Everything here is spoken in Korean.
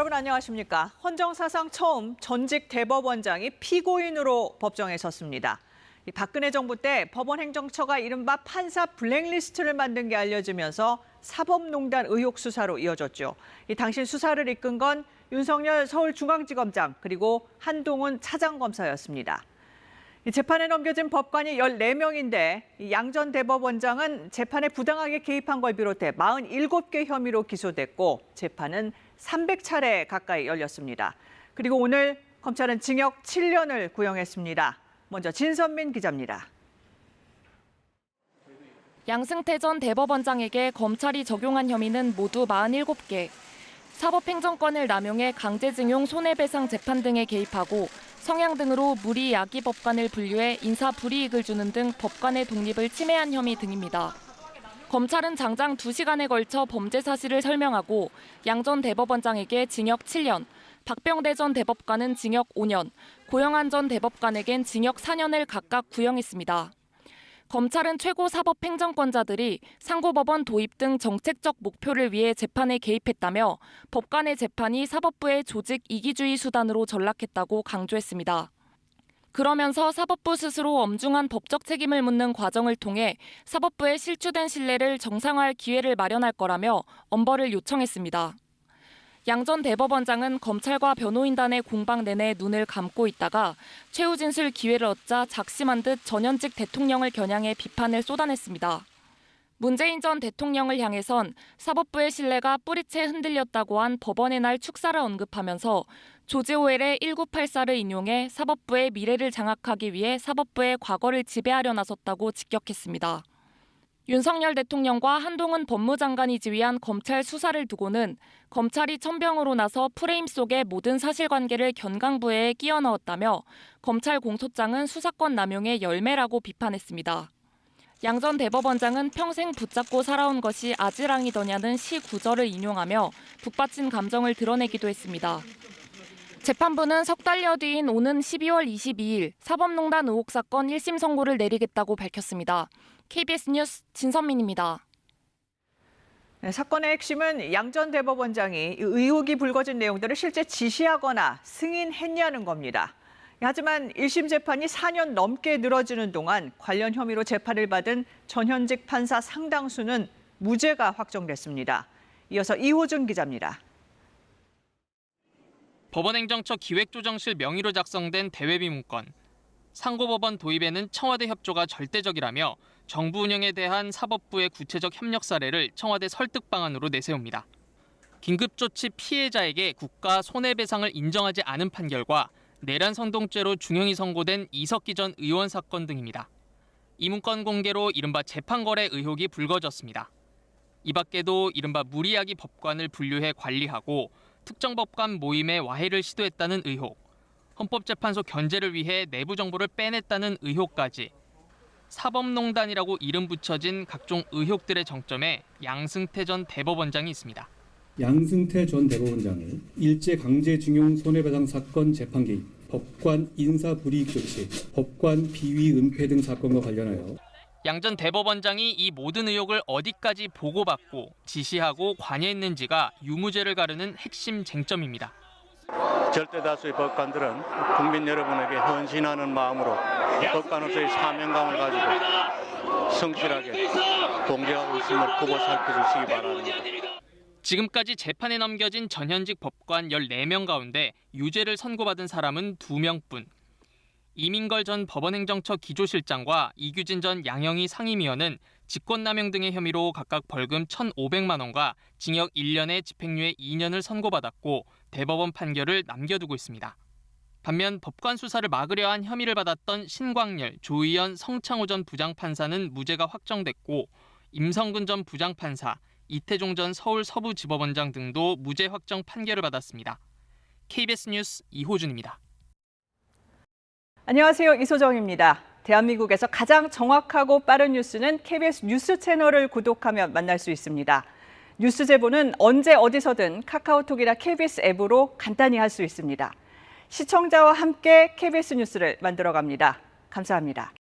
여러분 안녕하십니까? 헌정 사상 처음 전직 대법원장이 피고인으로 법정에 섰습니다. 박근혜 정부 때 법원 행정처가 이른바 판사 블랙리스트를 만든 게 알려지면서 사법농단 의혹 수사로 이어졌죠. 당시 수사를 이끈 건 윤석열 서울중앙지검장 그리고 한동훈 차장검사였습니다. 재판에 넘겨진 법관이 14명인데 양 전 대법원장은 재판에 부당하게 개입한 걸 비롯해 47개 혐의로 기소됐고 재판은 300차례 가까이 열렸습니다. 그리고 오늘 검찰은 징역 7년을 구형했습니다. 먼저 진선민 기자입니다. 양승태 전 대법원장에게 검찰이 적용한 혐의는 모두 47개. 사법행정권을 남용해 강제징용 손해배상 재판 등에 개입하고 성향 등으로 무리 야기 법관을 분류해 인사 불이익을 주는 등 법관의 독립을 침해한 혐의 등입니다. 검찰은 장장 2시간에 걸쳐 범죄 사실을 설명하고 양 전 대법원장에게 징역 7년, 박병대 전 대법관은 징역 5년, 고영한 전 대법관에겐 징역 4년을 각각 구형했습니다. 검찰은 최고 사법행정권자들이 상고법원 도입 등 정책적 목표를 위해 재판에 개입했다며 법관의 재판이 사법부의 조직 이기주의 수단으로 전락했다고 강조했습니다. 그러면서 사법부 스스로 엄중한 법적 책임을 묻는 과정을 통해 사법부의 실추된 신뢰를 정상화할 기회를 마련할 거라며 엄벌을 요청했습니다. 양 전 대법원장은 검찰과 변호인단의 공방 내내 눈을 감고 있다가 최후 진술 기회를 얻자 작심한 듯 전현직 대통령을 겨냥해 비판을 쏟아냈습니다. 문재인 전 대통령을 향해선 사법부의 신뢰가 뿌리채 흔들렸다고 한 법원의 날 축사를 언급하면서 조지 오웰의 1984를 인용해 사법부의 미래를 장악하기 위해 사법부의 과거를 지배하려 나섰다고 직격했습니다. 윤석열 대통령과 한동훈 법무장관이 지휘한 검찰 수사를 두고는 검찰이 천병으로 나서 프레임 속의 모든 사실관계를 견강부회에 끼워 넣었다며 검찰 공소장은 수사권 남용의 열매라고 비판했습니다. 양 전 대법원장은 평생 붙잡고 살아온 것이 아지랑이더냐는 시 구절을 인용하며 북받친 감정을 드러내기도 했습니다. 재판부는 석 달여 뒤인 오는 12월 22일 사법농단 의혹 사건 1심 선고를 내리겠다고 밝혔습니다. KBS 뉴스 진선민입니다. 네, 사건의 핵심은 양 전 대법원장이 의혹이 불거진 내용들을 실제 지시하거나 승인했냐는 겁니다. 하지만 1심 재판이 4년 넘게 늘어지는 동안 관련 혐의로 재판을 받은 전현직 판사 상당수는 무죄가 확정됐습니다. 이어서 이호준 기자입니다. 법원행정처 기획조정실 명의로 작성된 대외비 문건. 상고법원 도입에는 청와대 협조가 절대적이라며 정부 운영에 대한 사법부의 구체적 협력 사례를 청와대 설득 방안으로 내세웁니다. 긴급조치 피해자에게 국가 손해배상을 인정하지 않은 판결과 내란 선동죄로 중형이 선고된 이석기 전 의원 사건 등입니다. 이 문건 공개로 이른바 재판거래 의혹이 불거졌습니다. 이 밖에도 이른바 무리야기 법관을 분류해 관리하고 특정 법관 모임에 와해를 시도했다는 의혹, 헌법재판소 견제를 위해 내부 정보를 빼냈다는 의혹까지 사법농단이라고 이름 붙여진 각종 의혹들의 정점에 양승태 전 대법원장이 있습니다. 양승태 전 대법원장의 일제강제징용 손해배상 사건 재판 개입, 법관 인사불이익 조치, 법관 비위 은폐 등 사건과 관련하여 양 전 대법원장이 이 모든 의혹을 어디까지 보고받고 지시하고 관여했는지가 유무죄를 가르는 핵심 쟁점입니다. 절대 다수의 법관들은 국민 여러분에게 헌신하는 마음으로 법관으로서의 사명감을 가지고 성실하게 공개하고 있음을 보고 살펴주시기 바랍니다. 지금까지 재판에 넘겨진 전현직 법관 14명 가운데 유죄를 선고받은 사람은 2명뿐. 이민걸 전 법원행정처 기조실장과 이규진 전 양형위 상임위원은 직권남용 등의 혐의로 각각 벌금 1,500만 원과 징역 1년에 집행유예 2년을 선고받았고 대법원 판결을 남겨두고 있습니다. 반면 법관 수사를 막으려 한 혐의를 받았던 신광열, 조의연, 성창호 전 부장판사는 무죄가 확정됐고 임성근 전 부장판사, 이태종 전 서울 서부지법원장 등도 무죄 확정 판결을 받았습니다. KBS 뉴스 이호준입니다. 안녕하세요. 이소정입니다. 대한민국에서 가장 정확하고 빠른 뉴스는 KBS 뉴스 채널을 구독하면 만날 수 있습니다. 뉴스 제보는 언제 어디서든 카카오톡이나 KBS 앱으로 간단히 할 수 있습니다. 시청자와 함께 KBS 뉴스를 만들어갑니다. 감사합니다.